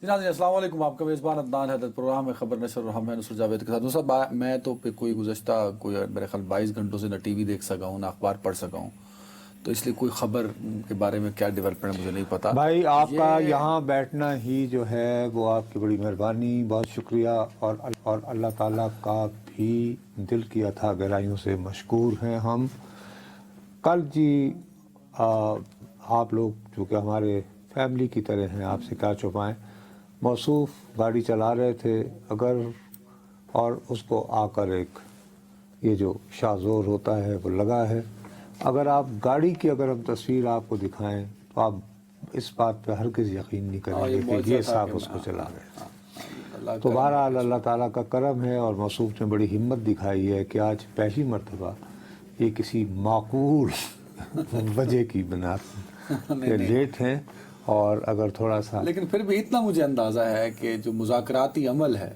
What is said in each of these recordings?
جی ناظرین السلام علیکم، آپ کا میزبان عدنان حیدر پروگرام ہے خبر نشر اور میں نصر جاوید کے ساتھ. دوستوں میں تو کوئی گزشتہ میرے خیال 22 گھنٹوں سے نہ ٹی وی دیکھ سکا ہوں نہ اخبار پڑھ سکا ہوں، تو اس لیے کوئی خبر کے بارے میں کیا ڈیولپمنٹ مجھے نہیں پتا. بھائی آپ کا یہاں بیٹھنا ہی جو ہے وہ آپ کی بڑی مہربانی، بہت شکریہ، اور اللہ تعالیٰ کا بھی دل کی اتھا گہرائیوں سے مشکور ہیں ہم. کل جی آپ لوگ جو کہ ہمارے فیملی کی طرح ہیں، آپ سے کیا چھپائیں، موصوف گاڑی چلا رہے تھے اگر، اور اس کو آ کر ایک یہ جو شاذور ہوتا ہے وہ لگا ہے. اگر آپ گاڑی کی اگر ہم تصویر آپ کو دکھائیں تو آپ اس بات پہ ہرگز یقین نہیں کریں گے کہ یہ صاحب اس کو چلا رہے. تو بہرحال اللہ تعالیٰ کا کرم ہے اور موصوف نے بڑی ہمت دکھائی ہے کہ آج پہلی مرتبہ یہ کسی معقول وجہ کی بنا کے لیٹ ہیں. اور اگر تھوڑا سا لیکن پھر بھی اتنا مجھے اندازہ ہے کہ جو مذاکراتی عمل ہے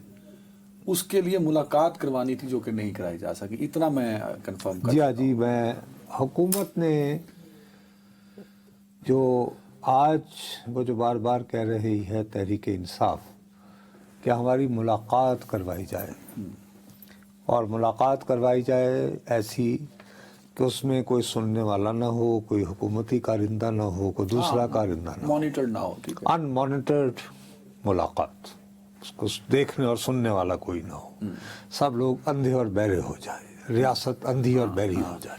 اس کے لیے ملاقات کروانی تھی جو کہ نہیں کرائی جا سکی، اتنا میں کنفرم کر سکتا ہوں. جی میں حکومت نے جو آج وہ جو بار بار کہہ رہی ہے تحریک انصاف کہ ہماری ملاقات کروائی جائے، اور ملاقات کروائی جائے ایسی کہ اس میں کوئی سننے والا نہ ہو، کوئی حکومتی کارندہ نہ ہو، کوئی دوسرا کارندہ نہ ہو، مانیٹرڈ نہ ہو، ٹھیک ہے، ان مانیٹرڈ ملاقات، اس کو دیکھنے اور سننے والا کوئی نہ ہو، سب لوگ اندھے اور بہرے ہو جائیں، ریاست اندھی اور بہری ہو جائے،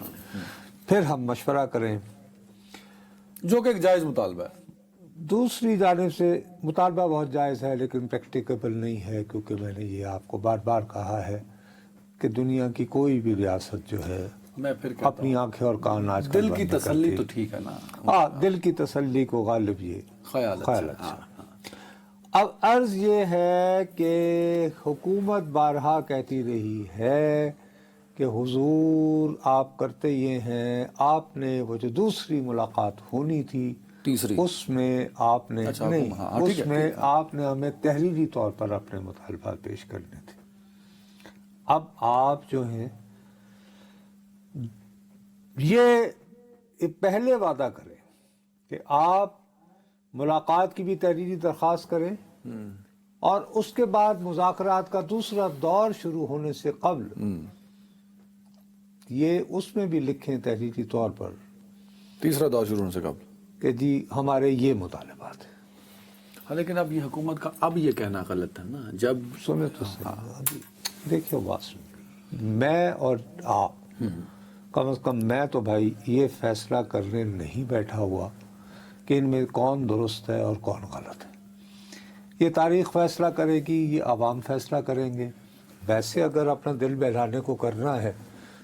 پھر ہم مشورہ کریں، جو کہ ایک جائز مطالبہ ہے. دوسری جانب سے مطالبہ بہت جائز ہے لیکن پریکٹیکیبل نہیں ہے، کیونکہ میں نے یہ آپ کو بار بار کہا ہے کہ دنیا کی کوئی بھی ریاست جو ہے میں پھر کہتا اپنی آنکھیں اور کان آج دل کی تسلی تو ٹھیک ہے نا، دل کی تسلی کو غالب یہ خیالت سے. اب عرض یہ ہے کہ حکومت بارہا کہتی رہی ہے کہ حضور آپ کرتے یہ ہیں، آپ نے وہ جو دوسری ملاقات ہونی تھی تیسری اس میں آپ نے نہیں، اس میں آپ نے ہمیں تحریری طور پر اپنے مطالبات پیش کرنے تھے. اب آپ جو ہیں یہ پہلے وعدہ کریں کہ آپ ملاقات کی بھی تحریری درخواست کریں، اور اس کے بعد مذاکرات کا دوسرا دور شروع ہونے سے قبل یہ اس میں بھی لکھیں تحریری طور پر تیسرا دور شروع ہونے سے قبل کہ جی ہمارے یہ مطالبات ہیں. ہاں لیکن اب یہ حکومت کا اب یہ کہنا غلط ہے نا. جب سنیں تو صحیح، دیکھیے بات سن، میں اور آپ کم از کم میں تو بھائی یہ فیصلہ کرنے نہیں بیٹھا ہوا کہ ان میں کون درست ہے اور کون غلط ہے. یہ تاریخ فیصلہ کرے گی، یہ عوام فیصلہ کریں گے. ویسے اگر اپنا دل بہلانے کو کرنا ہے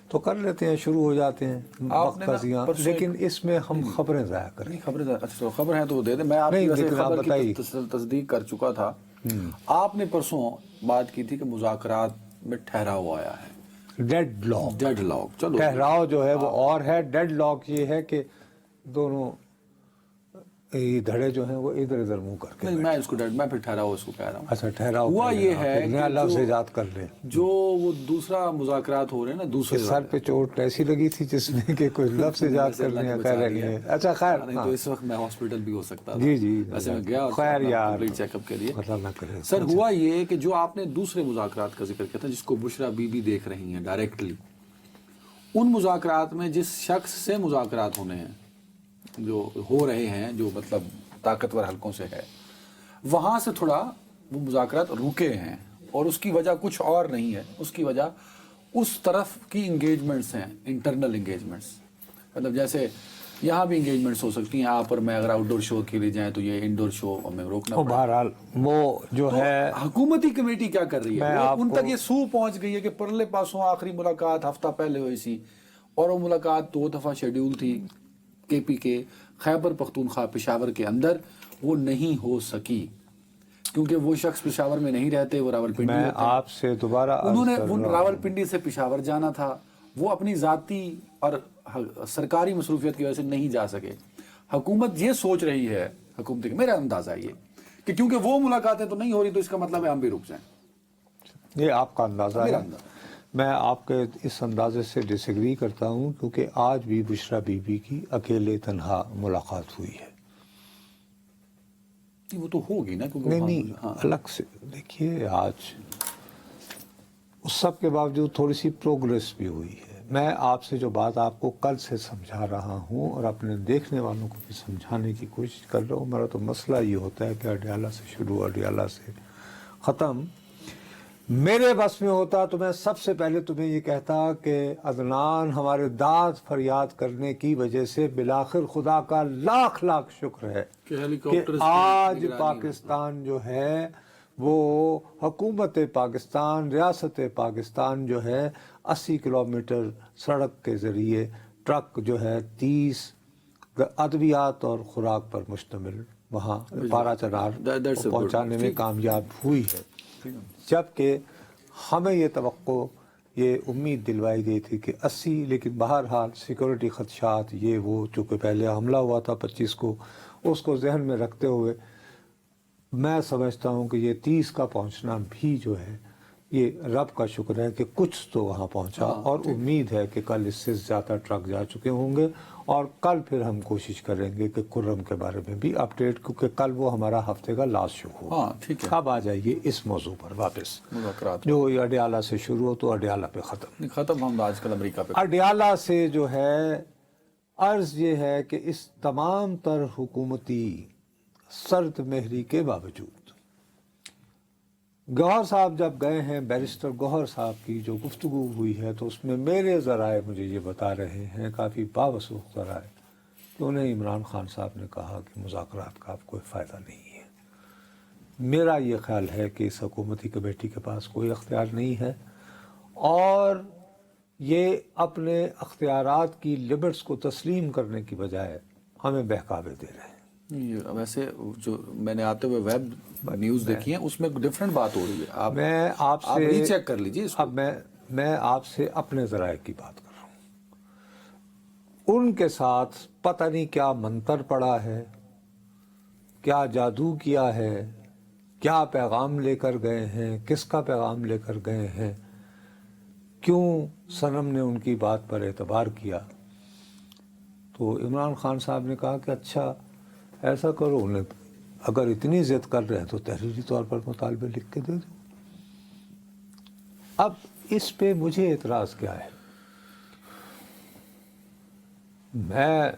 تو کر لیتے ہیں، شروع ہو جاتے ہیں وقت کا ضیاع، لیکن اس میں ہم خبریں ضائع کریں. خبریں اچھا خبر ہیں تو دے دیں. میں آپ کی ویسے خبر کی تصدیق کر چکا تھا. آپ نے پرسوں بات کی تھی کہ مذاکرات میں ٹھہراؤ آیا ہے، ڈیڈ لاک. چلو ٹھہراؤ جو ہے وہ اور ہے، ڈیڈ لاک یہ ہے کہ دونوں دھڑے جو ہیں وہ ادھر ادھر منہ کر کے. میں اس کو میں پھر ٹھہراؤ اس کو کہہ رہا ہوں. اچھا ٹھہراؤ ہوا یہ ہے نیا لفظ ایجاد کر لیں. جو وہ دوسرا مذاکرات ہو رہے ہیں نا، دوسرے سر پہ چوٹ ایسی لگی تھی جس میں کہ کوئی لفظ ایجاد کر لیں. اچھا خیر، نہیں تو اس وقت میں ہاسپٹل بھی ہو سکتا تھا. جی ویسے میں گیا خیر یار چیک اپ کے لیے. اللہ نہ کرے. سر ہوا یہ کہ جو آپ نے دوسرے مذاکرات کا ذکر کیا تھا جس کو بشرا بی بی دیکھ رہی ہیں ڈائریکٹلی، ان مذاکرات میں جس شخص سے مذاکرات ہونے ہیں، جو ہو رہے ہیں، جو مطلب طاقتور حلقوں سے ہے، وہاں سے تھوڑا وہ مذاکرات رکے ہیں، اور اس کی وجہ کچھ اور نہیں ہے. اس کی وجہ اس طرف کی انگیجمنٹس ہیں، انٹرنل انگیجمنٹس. مطلب جیسے یہاں بھی انگیجمنٹس ہو سکتی ہیں، آپ اور میں اگر آؤٹ ڈور شو کے لیے جائیں تو یہ انڈور شو ہمیں روکنا پڑے. بہرحال وہ جو ہے حکومتی کمیٹی کیا کر رہی ہے، ان تک یہ سو پہنچ گئی ہے کہ پرلے پاسوں آخری ملاقات ہفتہ پہلے ہوئی سی، اور وہ ملاقات 2 دفعہ شیڈیول تھی کے پی کے خیبر پختونخوا پشاور کے اندر، وہ نہیں ہو سکی کیونکہ وہ شخص پشاور میں نہیں رہتے، وہ راولپنڈی میں آپ سے دوبارہ انہوں نے راولپنڈی سے پشاور جانا تھا، وہ اپنی ذاتی اور سرکاری مصروفیت کی وجہ سے نہیں جا سکے. حکومت یہ سوچ رہی ہے، حکومت کا میرا اندازہ یہ کہ کیونکہ وہ ملاقاتیں تو نہیں ہو رہی تو اس کا مطلب ہے ہم بھی رک جائیں. یہ آپ کا اندازہ ہے، میں آپ کے اس اندازے سے ڈس ایگری کرتا ہوں، کیونکہ آج بھی بشرا بی بی کی اکیلے تنہا ملاقات ہوئی ہے. نہیں وہ تو ہوگی نا کیونکہ نہیں ہاں الگ سے دیکھیے آج اس سب کے باوجود تھوڑی سی پروگریس بھی ہوئی ہے. میں آپ سے جو بات آپ کو کل سے سمجھا رہا ہوں اور اپنے دیکھنے والوں کو بھی سمجھانے کی کوشش کر رہا ہوں. میرا تو مسئلہ یہ ہوتا ہے کہ اڈیالہ سے شروع اڈیالہ سے ختم. میرے بس میں ہوتا تو میں سب سے پہلے تمہیں یہ کہتا کہ عدنان ہمارے داد فریاد کرنے کی وجہ سے بالآخر خدا کا لاکھ لاکھ شکر ہے کہ آج پاکستان جو ہے وہ حکومت پاکستان ریاست پاکستان جو ہے 80 کلومیٹر سڑک کے ذریعے ٹرک جو ہے 30 ادویات اور خوراک پر مشتمل وہاں پارا چنار پہنچانے میں کامیاب ہوئی ہے. جبکہ ہمیں یہ توقع یہ امید دلوائی گئی تھی کہ 80 لیکن بہرحال سیکورٹی خدشات یہ وہ چونکہ پہلے حملہ ہوا تھا 25 کو اس کو ذہن میں رکھتے ہوئے میں سمجھتا ہوں کہ یہ 30 کا پہنچنا بھی جو ہے یہ رب کا شکر ہے کہ کچھ تو وہاں پہنچا اور امید ہے کہ کل اس سے زیادہ ٹرک جا چکے ہوں گے. اور کل پھر ہم کوشش کریں گے کہ کرم کے بارے میں بھی اپڈیٹ کیونکہ کل وہ ہمارا ہفتے کا لاسٹ شو ہوگا. ہاں ٹھیک ہے. اب آ جائیے اس موضوع پر واپس مذاکرات جو اڈیالہ سے شروع ہو تو اڈیالہ پہ ختم ہم آج کل امریکہ پہ اڈیالہ سے جو ہے عرض یہ ہے کہ اس تمام تر حکومتی سرد مہری کے باوجود گوہر صاحب جب گئے ہیں بیرسٹر گوہر صاحب کی جو گفتگو ہوئی ہے تو اس میں میرے ذرائع مجھے یہ بتا رہے ہیں کافی باوثوق ذرائع کہ انہیں عمران خان صاحب نے کہا کہ مذاکرات کا اب کوئی فائدہ نہیں ہے. میرا یہ خیال ہے کہ اس حکومتی کمیٹی کے پاس کوئی اختیار نہیں ہے اور یہ اپنے اختیارات کی لمٹس کو تسلیم کرنے کی بجائے ہمیں بہکاوے دے رہے ہیں. ویسے جو میں نے آتے ہوئے ویب نیوز دیکھی ہیں اس میں ڈیفرنٹ بات ہو رہی ہے. میں آپ سے ری چیک کر لیجیے. اب میں آپ سے اپنے ذرائع کی بات کر رہا ہوں. ان کے ساتھ پتہ نہیں کیا منتر پڑا ہے, کیا جادو کیا ہے, کیا پیغام لے کر گئے ہیں, کس کا پیغام لے کر گئے ہیں, کیوں صنم نے ان کی بات پر اعتبار کیا. تو عمران خان صاحب نے کہا کہ اچھا ایسا کرو, انہیں اگر اتنی ضد کر رہے ہیں تو تحریری طور پر مطالبے لکھ کے دے دو. اب اس پہ مجھے اعتراض کیا ہے؟ میں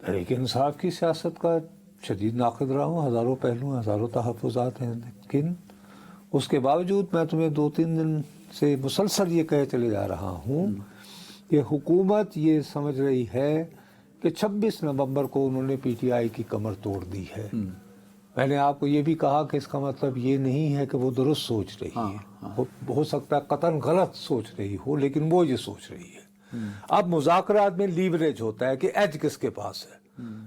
تحریک انصاف کی سیاست کا شدید ناقد رہا ہوں, ہزاروں پہلو ہزاروں تحفظات ہیں, لیکن اس کے باوجود میں تمہیں 2-3 دن سے مسلسل یہ کہے چلے جا رہا ہوں کہ حکومت یہ سمجھ رہی ہے کہ 26 نومبر کو انہوں نے پی ٹی آئی کی کمر توڑ دی ہے. میں نے آپ کو یہ بھی کہا کہ اس کا مطلب یہ نہیں ہے کہ وہ درست سوچ رہی ہے, ہو سکتا ہے قطعاً غلط سوچ رہی ہو لیکن وہ یہ سوچ رہی ہے. اب مذاکرات میں لیوریج ہوتا ہے کہ ایج کس کے پاس ہے.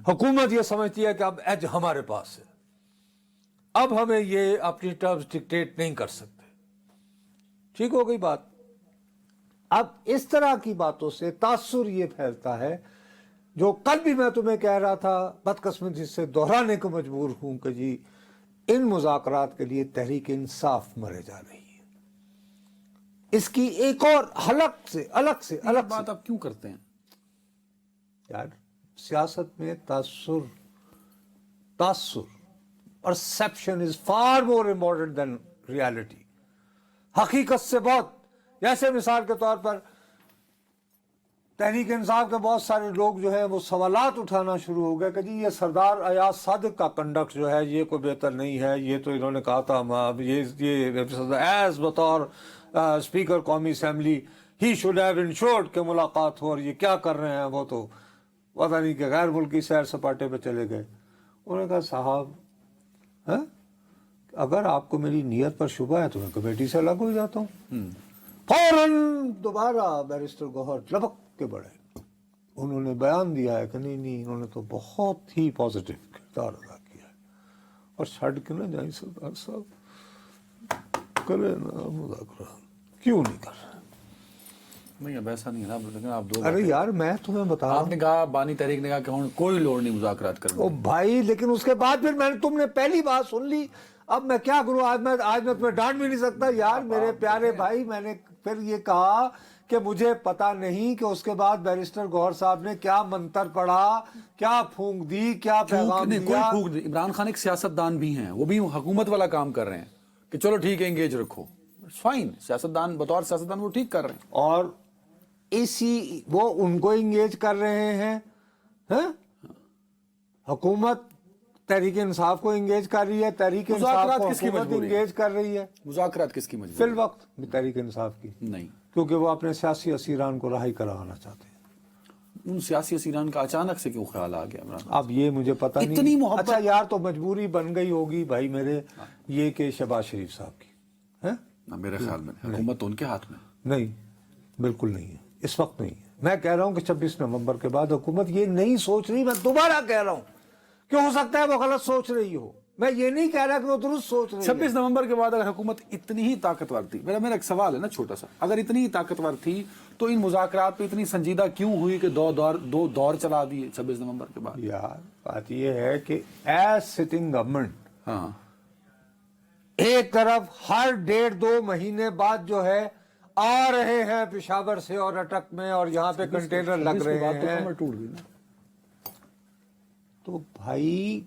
حکومت یہ سمجھتی ہے کہ اب ایج ہمارے پاس ہے, اب ہمیں یہ اپنی ٹرمز ڈکٹیٹ نہیں کر سکتے. ٹھیک ہو گئی بات. اب اس طرح کی باتوں سے تاثر یہ پھیلتا ہے جو کل بھی میں تمہیں کہہ رہا تھا, بدقسمتی سے دہرانے کو مجبور ہوں کہ جی ان مذاکرات کے لیے تحریک انصاف مرے جا رہی ہے. اس کی ایک اور الگ بات آپ کیوں کرتے ہیں یار؟ سیاست میں تاثر perception is far more important than reality. حقیقت سے بہت, جیسے مثال کے طور پر تحریک انصاف کے بہت سارے لوگ جو ہیں وہ سوالات اٹھانا شروع ہو گئے کہ جی یہ سردار ایاز صادق کا کنڈکٹ جو ہے یہ کوئی بہتر نہیں ہے, یہ تو انہوں نے کہا تھا یہ ایز بطور اسپیکر قومی assembly he should have ensured کہ ملاقات ہو, اور یہ کیا کر رہے ہیں, وہ تو پتہ نہیں کہ غیر ملکی سیر سپاٹے پہ چلے گئے. انہوں نے کہا صاحب اگر آپ کو میری نیت پر شبہ ہے تو میں کمیٹی سے الگ ہو جاتا ہوں. فوراً دوبارہ بیرسٹر گوہر لبک کے بڑھے, انہوں نے بیان دیا ہے کہ نہیں انہوں نے تو بہت ہی پازیٹیو کردار ادا کیا ہے, اور چھڑ کے نہ جائیں سردار صاحب, کرے نا مذاکرات, کیوں نہیں کر رہے؟ نہیں اب ایسا نہیں ہے نا, لیکن آپ دو ارے یار میں تمہیں بتا رہا ہوں, آپ نے کہا بانی تحریک نے کہا کہ کوئی لوڑ نہیں مذاکرات کرنے. او بھائی لیکن اس کے بعد پھر تم نے پہلی بات سن لی, اب میں کیا کروں, آج میں تمہیں ڈانٹ بھی نہیں سکتا یار. میرے پیارے بھائی, میں نے پھر یہ کہا کہ مجھے پتا نہیں کہ اس کے بعد بیرسٹر گوہر صاحب نے کیا منتر پڑھا, کیا پھونک دی, کیا پیغام کوئی دیا. پھونک نہیں. عمران خان ایک سیاست دان بھی ہیں, وہ بھی حکومت والا کام کر رہے ہیں کہ چلو ٹھیک ہے انگیج رکھو, فائن, سیاست دان بطور سیاست دان وہ ٹھیک کر رہے ہیں. اور اسی وہ ان کو انگیج کر رہے ہیں, حکومت تحریک انصاف کو انگیج کر رہی ہے, تحریک انصاف مذاکرات کو کس کی حکومت مجبوری ہے؟ انگیج کر رہی ہے مذاکرات کس کی فی مجبوری؟ الوقت تحریک انصاف کی, نہیں, کیونکہ وہ اپنے سیاسی اسیران کو رہائی کرانا چاہتے ہیں. ان سیاسی اسیران کا اچانک سے کیوں خیال آ گیا عمران؟ اب یہ مجھے پتہ نہیں. اتنی محبت. اچھا یار, تو مجبوری بن گئی ہوگی بھائی میرے, یہ کہ شہباز شریف صاحب کی میرے خیال میں حکومت تو ان کے ہاتھ میں. نہیں, بالکل نہیں ہے, اس وقت نہیں ہے. میں کہہ رہا ہوں کہ 26 نومبر کے بعد حکومت یہ نہیں سوچ رہی. میں دوبارہ کہہ رہا ہوں کہ ہو سکتا ہے وہ غلط سوچ رہی ہو, میں یہ نہیں کہہ رہا کہ وہ درست سوچ رہی ہے. 26 نومبر کے بعد اگر حکومت اتنی ہی طاقتور تھی, میرا ایک سوال ہے نا چھوٹا سا, اگر اتنی ہی طاقتور تھی تو ان مذاکرات پہ اتنی سنجیدہ کیوں ہوئی کہ دو دور چلا دیے 26 نومبر کے بعد؟ یار بات یہ ہے کہ ایز سٹنگ گورنمنٹ, ہاں, ایک طرف ہر 1.5-2 مہینے بعد جو ہے آ رہے ہیں پشاور سے اور اٹک میں, اور یہاں پہ کنٹینر لگ رہے ہیں, ٹوٹ گئی نا. تو بھائی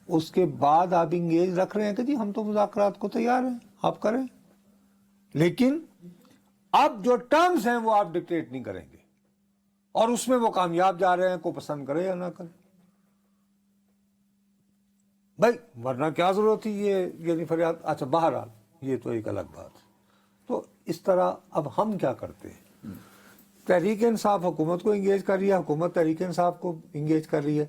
اس کے بعد آپ انگیج رکھ رہے ہیں کہ جی ہم تو مذاکرات کو تیار ہیں, آپ کریں, لیکن اب جو ٹرمز ہیں وہ آپ ڈکٹیٹ نہیں کریں گے, اور اس میں وہ کامیاب جا رہے ہیں, کو پسند کرے یا نہ کرے. بھائی ورنہ کیا ضرورت تھی یہ یعنی فریاد. اچھا بہرحال یہ تو ایک الگ بات. تو اس طرح اب ہم کیا کرتے ہیں, تحریک انصاف حکومت کو انگیج کر رہی ہے, حکومت تحریک انصاف کو انگیج کر رہی ہے.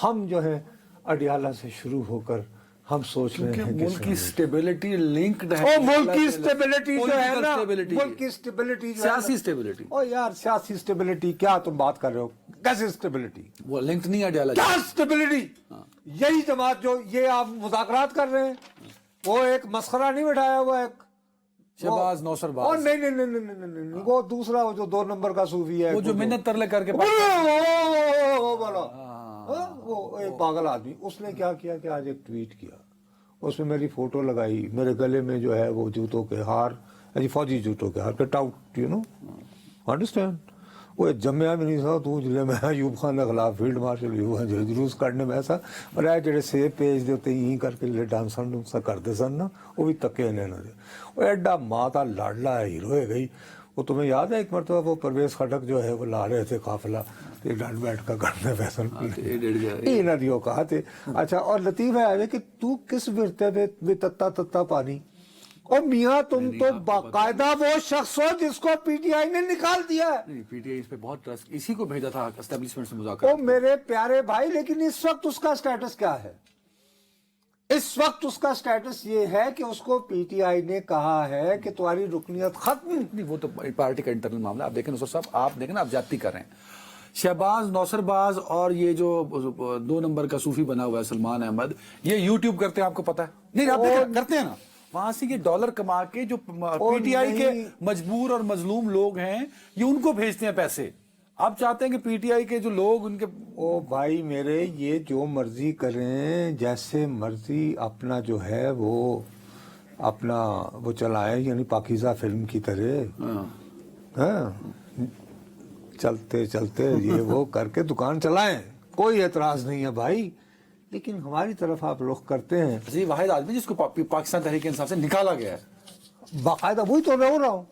ہم جو ہے اڈیالہ سے شروع ہو کر ہم سوچ رہے ہیں کہ ملک کی سٹیبلٹی لنکڈ ہے. او ملک کی سٹیبلٹی جو ہے نا, stability ملک کی سٹیبلٹی جو ہے سیاسی سٹیبلٹی, او یار سیاسی سٹیبلٹی کیا تم بات کر رہے ہو, کیسے سٹیبلٹی, وہ لنکڈ نہیں ہے ڈیالہ. کیا سٹیبلٹی. یہی جماعت جو یہ آپ مذاکرات کر رہے ہیں, وہ ایک مسخرہ نہیں بٹھایا ہوا ایک شہباز نوسر باز, اور نہیں, وہ دوسرا وہ جو 2 نمبر کا صوفی ہے, وہ جو منت ترلے کر کے وہ ایک پاگل آدمی, اس نے کیا کیا کہ آج ایک ٹویٹ کیا, اس میں میری فوٹو لگائی, میرے گلے میں جو ہے وہ جوتوں کے ہار, فوجی جوتوں کے ہار, cut out, you know understand. وہ جمعہ بھی نہیں سا تو جلے میں ایوب خان کے خلاف فیلڈ مارشل جلوس کرنے میں ایسا, اور اے جڑے سیب پیج دے یہیں کر کے ڈانسن ڈونسا کرتے سن نا, وہ بھی تکے نے نا, وہ ایڈا ماتا لاڈلا ہیرو ہے گئی. وہ تمہیں یاد ہے ایک مرتبہ وہ پرویز خٹک جو ہے وہ لا رہے تھے قافلہ, ڈانڈ بیٹھ کا کرنے فیصل یہ نہ دیو کہا تھے. اچھا, اور لطیف ہے کہ تو کس ورتے میں تتا پانی, اور میاں تم تو باقاعدہ وہ شخص ہو جس کو پی ٹی آئی نے نکال دیا ہے. پی ٹی آئی اس پہ بہت ٹرسٹ, اسی کو بھیجا تھا اسٹیبلشمنٹ سے او مذاکرات. میرے پیارے بھائی, لیکن اس وقت اس کا سٹیٹس کیا ہے؟ اس وقت اس کا سٹیٹس یہ ہے کہ اس کو پی ٹی آئی نے کہا ہے کہ تمہاری رکنیت ختم. نہیں, وہ تو پارٹی کا انٹرنل معاملہ. آپ دیکھیں نصر صاحب, آپ دیکھیں نا, آپ جاتی کر رہے ہیں. شہباز نوسر باز اور یہ جو 2 نمبر کا صوفی بنا ہوا ہے سلمان احمد, یہ یوٹیوب کرتے ہیں, آپ کو پتا ہے نہیں؟ آپ دیکھیں کرتے ہیں نا, وہاں سے یہ ڈالر کما کے جو پی ٹی آئی کے مجبور اور مظلوم لوگ ہیں یہ ان کو بھیجتے ہیں پیسے. آپ چاہتے ہیں کہ پی ٹی آئی کے جو لوگ ان کے, او بھائی میرے, یہ جو مرضی کریں, جیسے مرضی اپنا جو ہے وہ اپنا وہ چلائیں, یعنی پاکیزہ فلم کی طرح, ہاں چلتے چلتے یہ وہ کر کے دکان چلائیں, کوئی اعتراض نہیں ہے بھائی. لیکن ہماری طرف آپ رخ کرتے ہیں, یہ واحد آدمی جس کو پاکستان تحریک انصاف سے نکالا گیا ہے باقاعدہ وہی تو رہو رہا ہوں.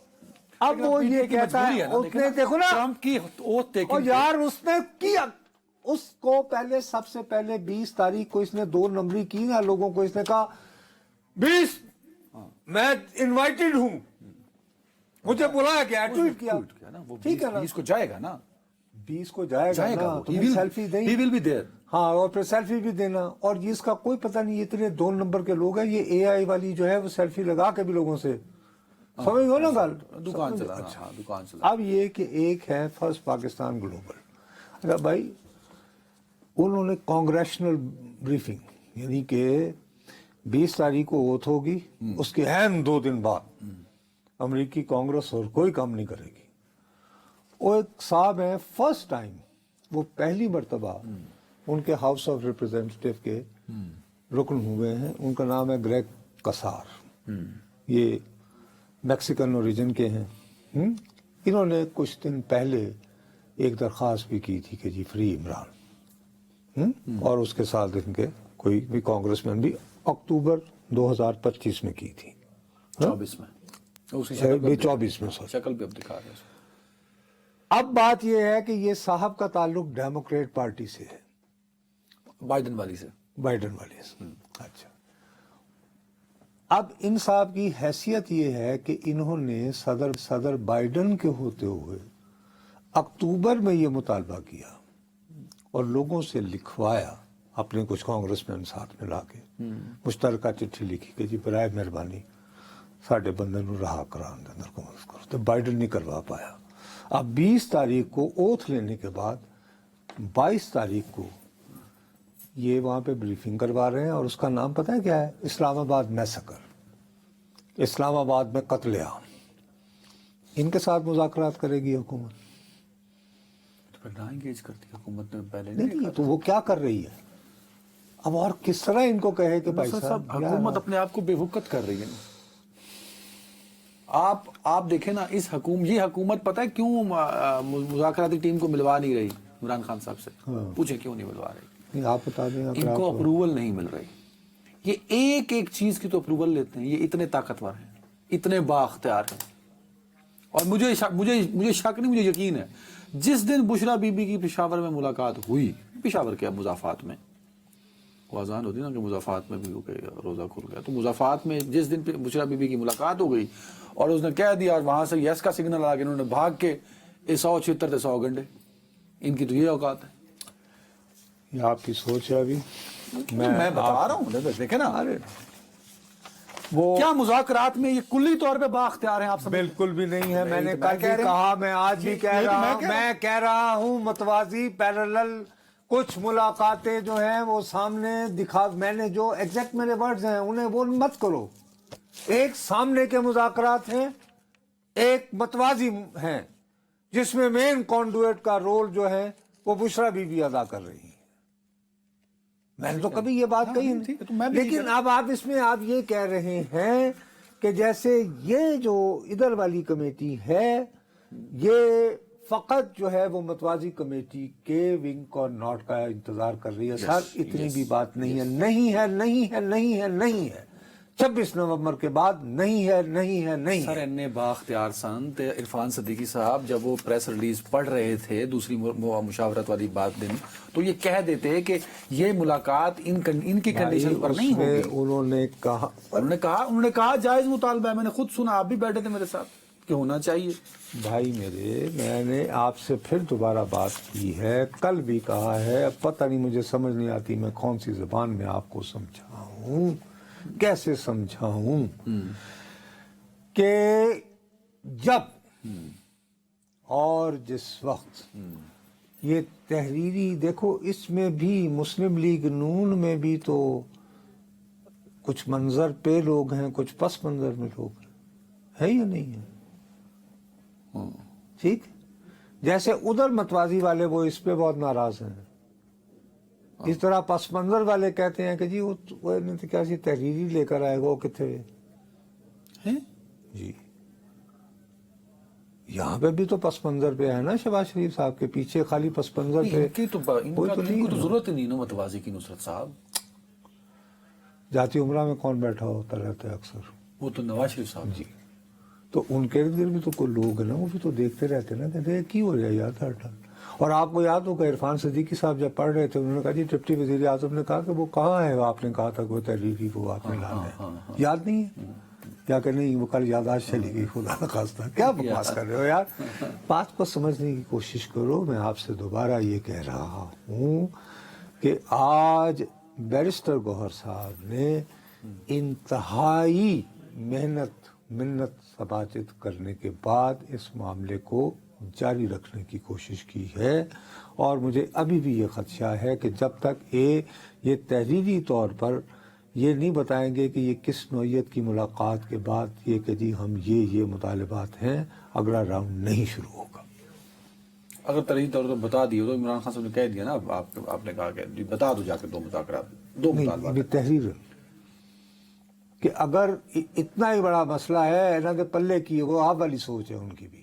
اب وہ یہ کہتا ہے, اس نے دیکھو نا ٹرمپ کی اوت اور یار اس نے کیا, اس کو پہلے سب سے پہلے 20 تاریخ کو اس نے 2 نمبری کی نا لوگوں کو, اس نے کہا 20 میں انوائٹڈ ہوں, مجھے بلایا گیا, ٹویٹ کیا, ٹھیک ہے نا, 20 کو جائے گا نا, 20 کو جائے گا, سیلفی دیں, he will be there. ہاں, اور پھر سیلفی بھی دینا. اور اس کا کوئی پتہ نہیں, اتنے 2 نمبر کے لوگ ہیں, یہ اے آئی والی جو ہے وہ سیلفی لگا کے بھی لوگوں سے, سمجھ گو نا گل, دکان چلا. اچھا, دکان چلا. اب یہ کہ ایک ہے فرسٹ پاکستان گلوبل. اچھا بھائی, انہوں نے کانگریشنل بریفنگ, یعنی کہ 20 تاریخ کو اوتھ ہوگی, اس کے عین 2 دن بعد امریکی کانگریس اور کوئی کام نہیں کرے گی. وہ ایک صاحب ہیں, فرسٹ ٹائم, وہ پہلی مرتبہ ان کے ہاؤس آف ریپرزینٹیٹو کے رکن ہوئے ہیں, ان کا نام ہے گریگ کسار. یہ میکسیکن اوریجن کے ہیں, انہوں نے کچھ دن پہلے ایک درخواست بھی کی تھی کہ جی فری عمران، اور اس کے ساتھ ان کے کوئی بھی کانگریس مین بھی اکتوبر 2025 میں کی تھی، 24 میں اسی شکل پہ 24 میں سوچ۔ شکل پہ اب دکھا رہے ہیں۔ اب بات یہ ہے کہ یہ صاحب کا تعلق ڈیموکریٹ پارٹی سے ہے، بائیڈن والی سے۔ بائیڈن والے سے۔ اچھا، اب ان صاحب کی حیثیت یہ ہے کہ انہوں نے صدر بائیڈن کے ہوتے ہوئے اکتوبر میں یہ مطالبہ کیا اور لوگوں سے لکھوایا، اپنے کچھ کانگریس مین ساتھ میں لا کے مشترکہ چٹھی لکھی کہ جی برائے مہربانی ساڈے بندے نو رہا کران دے اندر کوشش کرو، تو بائیڈن نہیں کروا پایا۔ اب 20 تاریخ کو اوتھ لینے کے بعد 22 تاریخ کو یہ وہاں پہ بریفنگ کروا رہے ہیں، اور اس کا نام پتہ ہے کیا ہے؟ اسلام آباد میسیکر، اسلام آباد میں قتل عام۔ ان کے ساتھ مذاکرات کرے گی حکومت؟ تو نہ انگیج کرتی حکومت نے پہلے نہیں، تو وہ کیا کر رہی ہے اب؟ اور کس طرح ان کو کہے کہ بھائی صاحب حکومت اپنے آپ کو بے وقت کر رہی ہے نا۔ آپ دیکھیں نا، اس یہ حکومت پتہ ہے کیوں مذاکراتی ٹیم کو ملوا نہیں رہی عمران خان صاحب سے؟ پوچھیں کیوں نہیں ملوا رہی؟ آپ بتا دیں۔ ان کو اپروول نہیں مل رہی۔ یہ ایک ایک چیز کی تو اپروول لیتے ہیں، یہ اتنے طاقتور ہیں، اتنے بااختیار ہیں۔ اور مجھے شک نہیں، مجھے یقین ہے جس دن بشرا بی بی کی پشاور میں ملاقات ہوئی، پشاور کے مضافات میں وہ اذان ہوتی نا کہ مضافات میں بھی ہو گئی، روزہ کھل گیا، تو مضافات میں جس دن بشرا بی بی کی ملاقات ہو گئی اور اس نے کہہ دیا، اور وہاں سے یس کا سگنل آ گیا، انہوں نے بھاگ کے 176 سے 100 گنڈے۔ ان کی تو یہ اوقات ہے۔ یہ آپ کی سوچ ہے ابھی، میں بتا رہا ہوں، دیکھیں نا وہ کیا مذاکرات میں یہ کلی طور پہ بااختیار ہیں۔ آپ سمجھتے ہیں؟ بالکل بھی نہیں ہے۔ میں نے کل بھی کہا، میں آج بھی کہہ رہا ہوں، میں کہہ رہا ہوں متوازی پیرالل کچھ ملاقاتیں جو ہیں وہ سامنے دکھا، میں نے جو ایگزیکٹ میرے ورڈز ہیں انہیں وہ مت کرو۔ ایک سامنے کے مذاکرات ہیں، ایک متوازی ہیں جس میں مین کانڈویٹ کا رول جو ہے وہ بشرا بی بی ادا کر رہی ہیں۔ میں نے تو کبھی یہ بات کہی نہیں، لیکن اب آپ اس میں آپ یہ کہہ رہے ہیں کہ جیسے یہ جو ادھر والی کمیٹی ہے یہ فقط جو ہے وہ متوازی کمیٹی کے ونگ اور ناٹ کا انتظار کر رہی ہے۔ سر اتنی بھی بات نہیں ہے، نہیں ہے، نہیں ہے، نہیں ہے، نہیں ہے۔ 26 نومبر کے بعد نہیں ہے، نہیں ہے، نہیں سر ہے۔ ان بااختیار سنت عرفان صدیقی صاحب جب وہ پریس ریلیز پڑھ رہے تھے دوسری مشاورت والی بات دن، تو یہ کہہ دیتے کہ یہ ملاقات ان کی کنڈیشن پر نہیں ہوگی۔ انہوں نے کہا جائز مطالبہ ہے، میں نے خود سنا، آپ بھی بیٹھے تھے میرے ساتھ، کہ ہونا چاہیے۔ بھائی میرے، میں نے آپ سے پھر دوبارہ بات کی ہے، کل بھی کہا ہے، اب پتہ نہیں مجھے سمجھ نہیں آتی میں کون سی زبان میں آپ کو سمجھاؤں، کیسے سمجھاؤں، کہ جب اور جس وقت یہ تحریری، دیکھو اس میں بھی مسلم لیگ نون میں بھی تو کچھ منظر پہ لوگ ہیں، کچھ پس منظر میں لوگ ہیں، ہے یا نہیں ہے؟ ٹھیک، جیسے ادھر متوازی والے وہ اس پہ بہت ناراض ہیں، اس طرح پس منظر والے کہتے ہیں کہ جی وہ کیا سی تحریری لے کر آئے گا، وہ کتنے ہیں جی۔ یہاں پہ بھی تو پس منظر پہ ہے نا شہباز شریف صاحب کے پیچھے، خالی پس منظر پہ ان کی تو ضرورت ہی نہیں نا متوازی کی، نصرت صاحب۔ جاتی عمرہ میں کون بیٹھا ہوتا رہتا ہے اکثر؟ وہ تو نواز شریف صاحب جی۔ تو ان کے ارد گرد بھی تو کوئی لوگ ہیں نا، وہ بھی تو دیکھتے رہتے نا، کہتے ہیں کی ہو رہا ہے یار ہر ٹائم۔ اور آپ کو یاد ہوگا عرفان صدیقی صاحب جب پڑھ رہے تھے، انہوں نے کہا جی ڈپٹی وزیر اعظم نے کہا کہ وہ کہاں ہے، آپ نے کہا تھا کہ وہ تحریری وہ آپ نے لانا ہے، یاد نہیں ہے یا کہ نہیں؟ وہ کل یادداشت چلی گئی، خدا نخواستہ، کیا بکواس کر رہے ہو یار۔ بات کو سمجھنے کی کوشش کرو۔ میں آپ سے دوبارہ یہ کہہ رہا ہوں کہ آج بیرسٹر گوہر صاحب نے انتہائی منت ثبات کرنے کے بعد اس معاملے کو جاری رکھنے کی کوشش کی ہے، اور مجھے ابھی بھی یہ خدشہ ہے کہ جب تک یہ تحریری طور پر یہ نہیں بتائیں گے کہ یہ کس نوعیت کی ملاقات کے بعد یہ کہ جی ہم یہ مطالبات ہیں، اگلا راؤنڈ نہیں شروع ہوگا۔ اگر تحریری طور پر بتا دیے تو عمران خان صاحب نے کہہ دیا نا، آپ نے کہا کہ جی بتا دو جا کے دو مطالبات تحریر کہ اگر اتنا ہی بڑا مسئلہ ہے نا کہ پلے کی، وہ آپ والی سوچ ہے ان کی بھی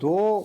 2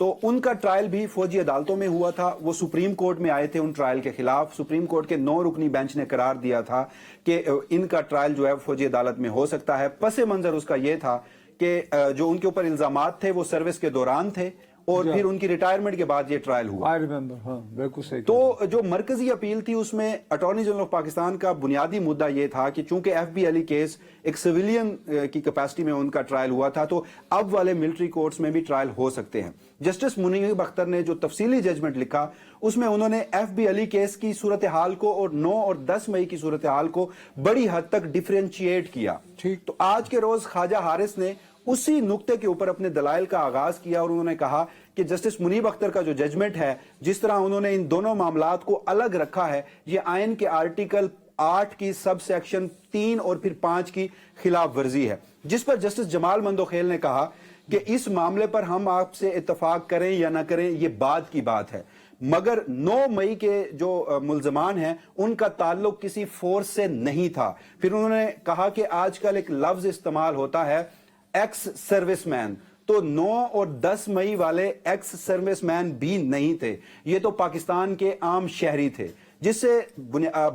تو ان کا ٹرائل بھی فوجی عدالتوں میں ہوا تھا. وہ سپریم کورٹ میں آئے تھے ان ٹرائل کے خلاف. سپریم کورٹ کے 9 رکنی بینچ نے قرار دیا تھا کہ ان کا ٹرائل جو ہے فوجی عدالت میں ہو سکتا ہے. پس منظر اس کا یہ تھا کہ جو ان کے اوپر الزامات تھے وہ سروس کے دوران تھے اور پھر ان کی ریٹائرمنٹ کے بعد یہ ٹرائل ہوا. بالکل صحیح. تو جو مرکزی اپیل تھی اس میں اٹارنی جنرل آف پاکستان کا بنیادی مدعا یہ تھا کہ چونکہ ایف بی علی کیس ایک سویلین کی کیپیسٹی میں ان کا ٹرائل ہوا تھا تو اب والے ملٹری کورٹس میں بھی ٹرائل ہو سکتے ہیں. جسٹس منیب اختر نے جو تفصیلی ججمنٹ لکھا اس میں انہوں نے ایف بی علی کیس کی صورتحال کو اور 9 اور 10 مئی کی صورتحال کو بڑی حد تک ڈیفرینشیٹ کیا. تو آج کے روز خواجہ حارث نے اسی نقطے کے اوپر اپنے دلائل کا آغاز کیا اور انہوں نے کہا کہ جسٹس منیب اختر کا جو ججمنٹ ہے جس طرح انہوں نے ان دونوں معاملات کو الگ رکھا ہے یہ آئین کے آرٹیکل 8 کی سب سیکشن 3 اور پھر 5 کی خلاف ورزی ہے. جس پر جسٹس جمال مندوخیل نے کہا کہ اس معاملے پر ہم آپ سے اتفاق کریں یا نہ کریں یہ بعد کی بات ہے مگر 9 مئی کے جو ملزمان ہیں ان کا تعلق کسی فورس سے نہیں تھا. پھر انہوں نے کہا کہ آج کل ایک لفظ استعمال ہوتا ہے ایکس سروس مین, تو 9 اور 10 مئی والے ایکس سروس مین بھی نہیں تھے, یہ تو پاکستان کے عام شہری تھے. جس سے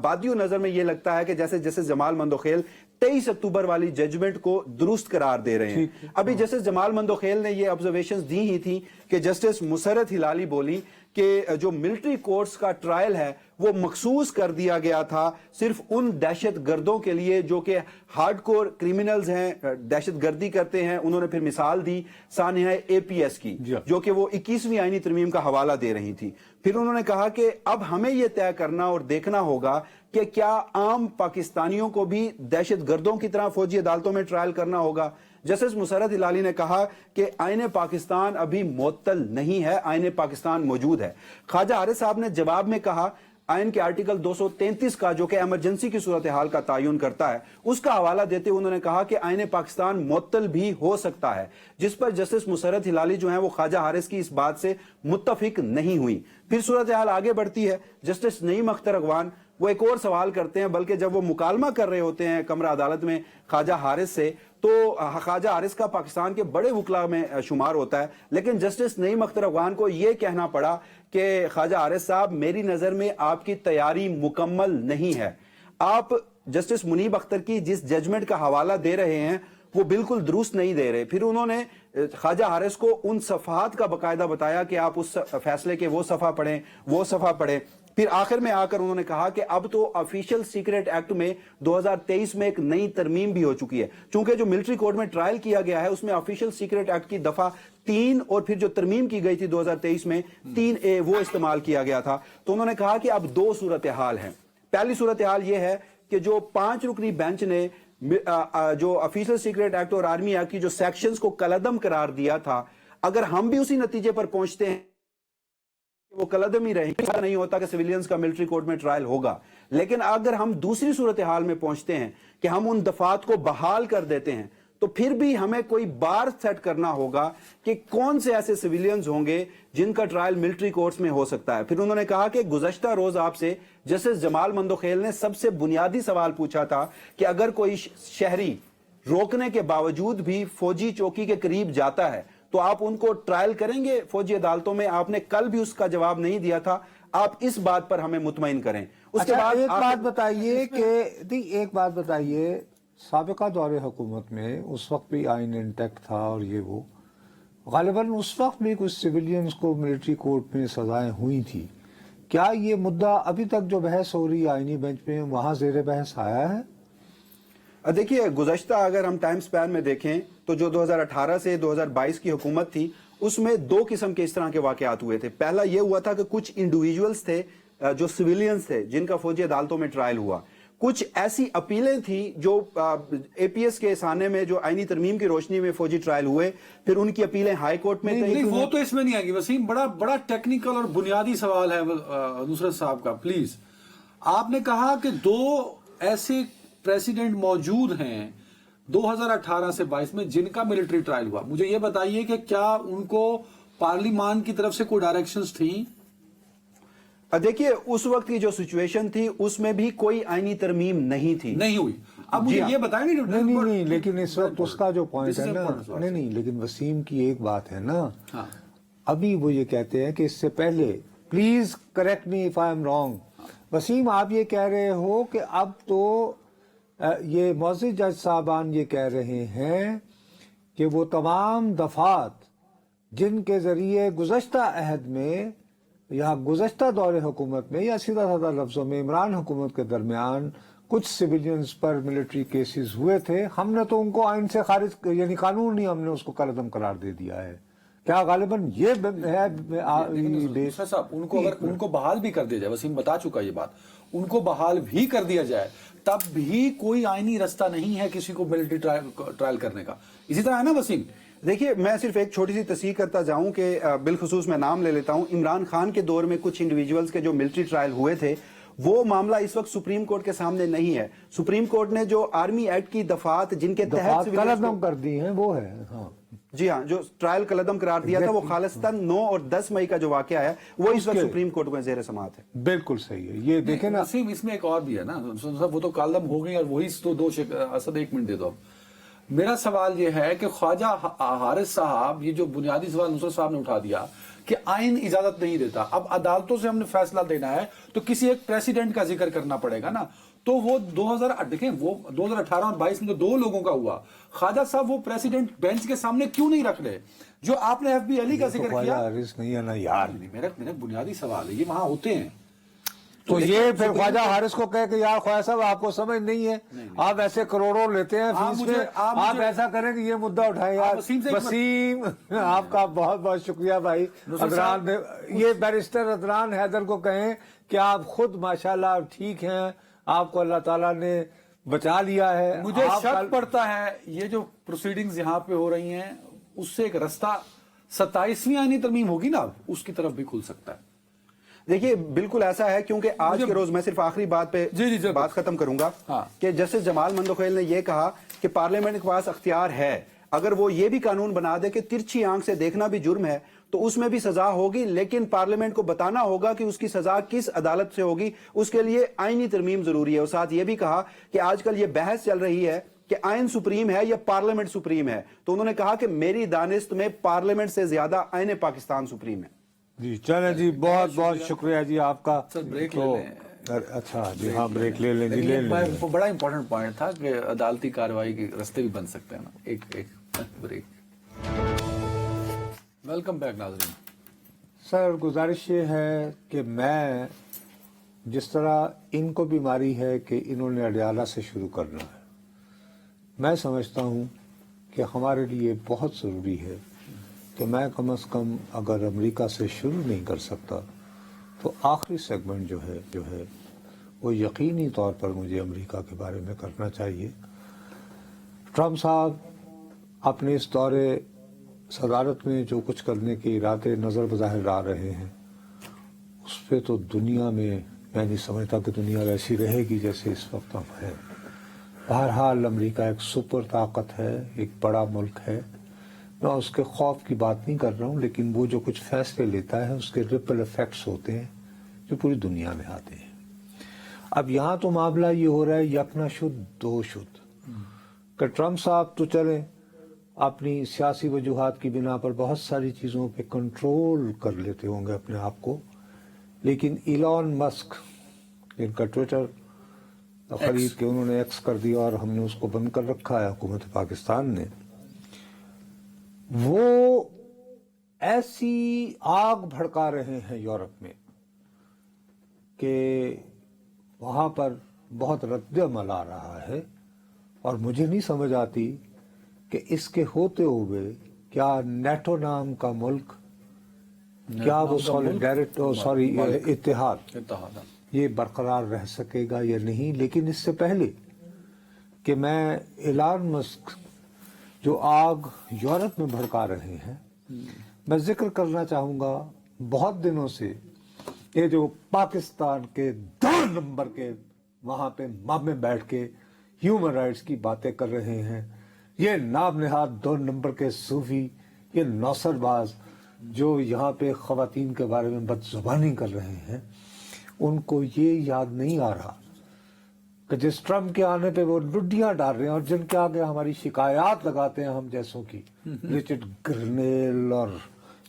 بادیو نظر میں یہ لگتا ہے کہ جیسے جسٹس جمال مندوخیل 23 اکتوبر والی ججمنٹ کو درست قرار دے رہے ہیں. ابھی جسٹس جمال مندوخیل نے یہ آبزرویشنز دی ہی تھی کہ جسٹس مسرت ہلالی بولی کہ جو ملٹری کورٹس کا ٹرائل ہے وہ مخصوص کر دیا گیا تھا صرف ان دہشت گردوں کے لیے جو کہ ہارڈ کور کریمنلز ہیں, دہشت گردی کرتے ہیں. انہوں نے پھر مثال دی سانحہ اے پی ایس کی جو کہ وہ 21ویں آئینی ترمیم کا حوالہ دے رہی تھی. پھر انہوں نے کہا کہ اب ہمیں یہ طے کرنا اور دیکھنا ہوگا کہ کیا عام پاکستانیوں کو بھی دہشت گردوں کی طرح فوجی عدالتوں میں ٹرائل کرنا ہوگا. جسٹس مسرت ہلالی نے کہا کہ آئین پاکستان ابھی معطل نہیں ہے, آئین پاکستان موجود ہے. خواجہ حارث صاحب نے جواب میں کہا آئین کے آرٹیکل 233 کا جو کہ ایمرجنسی کی صورتحال کا تعین کرتا ہے اس کا حوالہ دیتے ہوئے انہوں نے کہا کہ آئین پاکستان معطل بھی ہو سکتا ہے. جس پر جسٹس مسرت ہلالی جو ہیں وہ خواجہ حارث کی اس بات سے متفق نہیں ہوئی. پھر صورتحال آگے بڑھتی ہے. جسٹس نعیم اختر اغوان وہ ایک اور سوال کرتے ہیں, بلکہ جب وہ مکالمہ کر رہے ہوتے ہیں کمرہ عدالت میں خواجہ حارث سے تو خواجہ حارث کا پاکستان کے بڑے وکلا میں شمار ہوتا ہے, لیکن جسٹس نعیم اختر اغوان کو یہ کہنا پڑا کہ خواجہ حارث صاحب میری نظر میں آپ کی تیاری مکمل نہیں ہے. آپ جسٹس منیب اختر کی جس ججمنٹ کا حوالہ دے رہے ہیں وہ بالکل درست نہیں دے رہے. پھر انہوں نے خواجہ حارث کو ان صفحات کا باقاعدہ بتایا کہ آپ اس فیصلے کے وہ صفحہ پڑھیں. پھر آخر میں آ کر انہوں نے کہا کہ اب تو آفیشل سیکریٹ ایکٹ میں 2023 میں ایک نئی ترمیم بھی ہو چکی ہے. چونکہ جو ملٹری کورٹ میں ٹرائل کیا گیا ہے اس میں آفیشل سیکریٹ ایکٹ کی دفعہ 3 اور پھر جو ترمیم کی گئی تھی 2023 میں 3A وہ استعمال کیا گیا تھا. تو انہوں نے کہا کہ اب 2 صورتحال ہیں. پہلی صورتحال یہ ہے کہ جو 5 رکنی بینچ نے جو آفیشل سیکریٹ ایکٹ اور آرمی ایکٹ کی جو سیکشنز کو کالعدم قرار دیا تھا, اگر ہم بھی اسی نتیجے پر پہنچتے ہیں وہ کالعدم ہی رہے, ایسا نہیں ہوتا کہ سویلینز کا ملٹری کورٹ میں ٹرائل ہوگا. لیکن اگر ہم دوسری صورتحال میں پہنچتے ہیں کہ ہم ان دفعات کو بحال کر دیتے ہیں تو پھر بھی ہمیں کوئی بار سیٹ کرنا ہوگا کہ کون سے ایسے سویلینز ہوں گے جن کا ٹرائل ملٹری کورٹس میں ہو سکتا ہے. پھر انہوں نے کہا کہ گزشتہ روز آپ سے جسٹس جمال مندوخیل نے سب سے بنیادی سوال پوچھا تھا کہ اگر کوئی شہری روکنے کے باوجود بھی فوجی چوکی کے قریب جاتا ہے تو آپ ان کو ٹرائل کریں گے فوجی عدالتوں میں. آپ نے کل بھی اس کا جواب نہیں دیا تھا. آپ اس بات پر ہمیں مطمئن کریں. اس کے بعد ایک بات بتائیے سابقہ دور حکومت میں اس وقت بھی آئین انٹیکٹ تھا اور یہ وہ غالباً اس وقت بھی کچھ سویلینز کو ملٹری کورٹ میں سزائیں ہوئی تھی. کیا یہ مدعا ابھی تک جو بحث ہو رہی ہے آئینی بینچ میں وہاں زیر بحث آیا ہے؟ دیکھیے گزشتہ اگر ہم ٹائم سپین میں دیکھیں تو جو 2018 سے 2022 کی حکومت تھی اس میں 2 قسم کے اس طرح کے واقعات ہوئے تھے. پہلا یہ ہوا تھا کہ کچھ انڈیویجولز تھے جو سویلینز تھے جن کا فوجی عدالتوں میں ٹرائل ہوا. کچھ ایسی اپیلیں تھیں جو اے پی ایس کے سانے میں جو آئینی ترمیم کی روشنی میں فوجی ٹرائل ہوئے, پھر ان کی اپیلیں ہائی کورٹ میں نہیں, وہ تو اس میں نہیں آئے گی. وسیم بڑا ٹیکنیکل اور بنیادی سوال ہے نصرت صاحب کا. پلیز, آپ نے کہا کہ 2 ایسے پریسیڈنٹ موجود ہیں 2018 سے 22 میں جن کا ملٹری ٹرائل ہوا. مجھے یہ بتائیے کہ کیا ان کو پارلیمان کی طرف سے کوئی ڈائریکشنز تھیں؟ دیکھیے اس وقت کی جو سچویشن تھی اس میں بھی کوئی آئینی ترمیم نہیں تھی, نہیں ہوئی. اب مجھے یہ بتائیں نہیں, لیکن اس وقت اس کا جو پوائنٹ ہے نا, نہیں لیکن وسیم کی ایک بات ہے نا, ابھی وہ یہ کہتے ہیں کہ اس سے پہلے please correct me if I am wrong, Waseem آپ یہ کہہ رہے ہو کہ اب تو یہ معزز جج صاحبان یہ کہہ رہے ہیں کہ وہ تمام دفعات جن کے ذریعے گزشتہ عہد میں یا گزشتہ دور حکومت میں یا سیدھا سادہ لفظوں میں عمران حکومت کے درمیان کچھ سویلینز پر ملٹری کیسز ہوئے تھے، ہم نے تو ان کو آئین سے خارج، یعنی قانون نہیں، ہم نے اس کو کالعدم قرار دے دیا ہے. کیا غالباً یہ ہے دوسرا صاحب ان کو اگر ان کو بحال بھی کر دیا جائے، وسیم بتا چکا یہ بات، ان کو بحال بھی کر دیا جائے تب بھی کوئی آئینی رستہ نہیں ہے کسی کو ملٹری ٹرائل کرنے کا. اسی طرح ہے نا وسیم؟ دیکھیے میں صرف ایک چھوٹی سی تصحیح کرتا جاؤں کہ بالخصوص میں نام لے لیتا ہوں، عمران خان کے دور میں کچھ انڈیویجولز کے جو ملٹری ٹرائل ہوئے تھے وہ معاملہ اس وقت سپریم کورٹ کے سامنے نہیں ہے. سپریم کورٹ نے جو آرمی ایکٹ کی دفعات جن کے تحت قلعدم کر دی ہیں وہ ہے، ہاں جی ہاں، جو ٹرائل قلعدم قرار دیا تھا وہ خالصتاً 9 اور 10 مئی کا جو واقعہ ہے وہ اس وقت سپریم کورٹ میں زیر سماعت ہے. بالکل صحیح ہے. یہ دیکھیں نا وسیم اس میں ایک اور بھی ہے نا وہ تو قلعدم ہو گئی اور وہی تو دو اسد. ایک منٹ دے دو. میرا سوال یہ ہے کہ خواجہ حارث صاحب، یہ جو بنیادی سوال نصرت صاحب نے اٹھا دیا کہ آئین اجازت نہیں دیتا، اب عدالتوں سے ہم نے فیصلہ دینا ہے تو کسی ایک پریسیڈنٹ کا ذکر کرنا پڑے گا نا. تو وہ 2018 اور 22 میں تو 2 لوگوں کا ہوا. خواجہ صاحب وہ پریسیڈنٹ بینچ کے سامنے کیوں نہیں رکھ رہے؟ جو آپ نے ایف بی علی کا ذکر کیا، حارث نہیں ہے نا یار، میرا بنیادی سوال ہے، یہ وہاں ہوتے ہیں تو یہ پھر خواجہ حارث کو کہے کہ یار خواجہ صاحب آپ کو سمجھ نہیں ہے، آپ ایسے کروڑوں لیتے ہیں فیس میں، آپ ایسا کریں کہ یہ مدعا اٹھائیں. یار وسیم آپ کا بہت بہت شکریہ بھائی. ادران یہ بیرسٹر ادران حیدر کو کہیں کہ آپ خود ماشاءاللہ ٹھیک ہیں، آپ کو اللہ تعالیٰ نے بچا لیا ہے. مجھے شک پڑتا ہے یہ جو پروسیڈنگز یہاں پہ ہو رہی ہیں اس سے ایک رستہ 27ویں آئینی ترمیم ہوگی نا اس کی طرف بھی کھل سکتا ہے. دیکھیے بالکل ایسا ہے، کیونکہ آج کے روز میں صرف آخری بات پہ بات ختم کروں گا کہ جسٹس جمال مندوخیل نے یہ کہا کہ پارلیمنٹ کے پاس اختیار ہے، اگر وہ یہ بھی قانون بنا دے کہ ترچھی آنکھ سے دیکھنا بھی جرم ہے تو اس میں بھی سزا ہوگی، لیکن پارلیمنٹ کو بتانا ہوگا کہ اس کی سزا کس عدالت سے ہوگی، اس کے لیے آئینی ترمیم ضروری ہے. اور ساتھ یہ بھی کہا کہ آج کل یہ بحث چل رہی ہے کہ آئین سپریم ہے یا پارلیمنٹ سپریم ہے، تو انہوں نے کہا کہ میری دانست میں پارلیمنٹ سے زیادہ آئین پاکستان سپریم ہے. جی چلیں جی، بہت بہت شکریہ جی آپ کا. بریک لے لیں. اچھا جی ہاں بریک لے لیں جی، لے لیں. بڑا امپورٹنٹ پوائنٹ تھا کہ عدالتی کارروائی کے رستے بھی بن سکتے ہیں نا. ایک بریک. ویلکم بیک ناظرین. سر گزارش یہ ہے کہ میں جس طرح ان کو بیماری ہے کہ انہوں نے اڈیالہ سے شروع کرنا ہے، میں سمجھتا ہوں کہ ہمارے لیے بہت ضروری ہے کہ میں کم از کم اگر امریکہ سے شروع نہیں کر سکتا تو آخری سیگمنٹ جو ہے وہ یقینی طور پر مجھے امریکہ کے بارے میں کرنا چاہیے. ٹرمپ صاحب اپنے اس دورے صدارت میں جو کچھ کرنے کے ارادے نظر بظاہر آ رہے ہیں اس پہ تو دنیا میں نہیں سمجھتا کہ دنیا ویسی رہے گی جیسے اس وقت ہم ہے. بہرحال امریکہ ایک سپر طاقت ہے، ایک بڑا ملک ہے. میں اس کے خوف کی بات نہیں کر رہا ہوں، لیکن وہ جو کچھ فیصلے لیتا ہے اس کے ریپل ایفیکٹس ہوتے ہیں جو پوری دنیا میں آتے ہیں. اب یہاں تو معاملہ یہ ہو رہا ہے یکنا شد دو شد کہ ٹرمپ صاحب تو چلیں اپنی سیاسی وجوہات کی بنا پر بہت ساری چیزوں پہ کنٹرول کر لیتے ہوں گے اپنے آپ کو، لیکن ایلان مسک جن کا ٹویٹر خرید کے انہوں نے ایکس کر دیا اور ہم نے اس کو بند کر رکھا ہے حکومت پاکستان نے، وہ ایسی آگ بھڑکا رہے ہیں یورپ میں کہ وہاں پر بہت رد عمل آ رہا ہے. اور مجھے نہیں سمجھ آتی کہ اس کے ہوتے ہوئے کیا نیٹو نام کا ملک، کیا وہ اتحاد یہ برقرار رہ سکے گا یا نہیں. لیکن اس سے پہلے کہ میں ایلان مسک جو آگ یورپ میں بھڑکا رہے ہیں، میں ذکر کرنا چاہوں گا بہت دنوں سے یہ جو پاکستان کے 2 نمبر کے وہاں پہ ماب میں بیٹھ کے ہیومن رائٹس کی باتیں کر رہے ہیں، یہ نام نہاد 2 نمبر کے صوفی، یہ نوسر باز جو یہاں پہ خواتین کے بارے میں بد زبانی کر رہے ہیں، ان کو یہ یاد نہیں آ رہا کہ جس ٹرمپ کے آنے پہ وہ لڈیاں ڈال رہے ہیں اور جن کے آگے ہماری شکایات لگاتے ہیں ہم جیسوں کی، رچرڈ گرنیل اور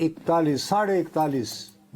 41.5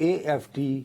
AFD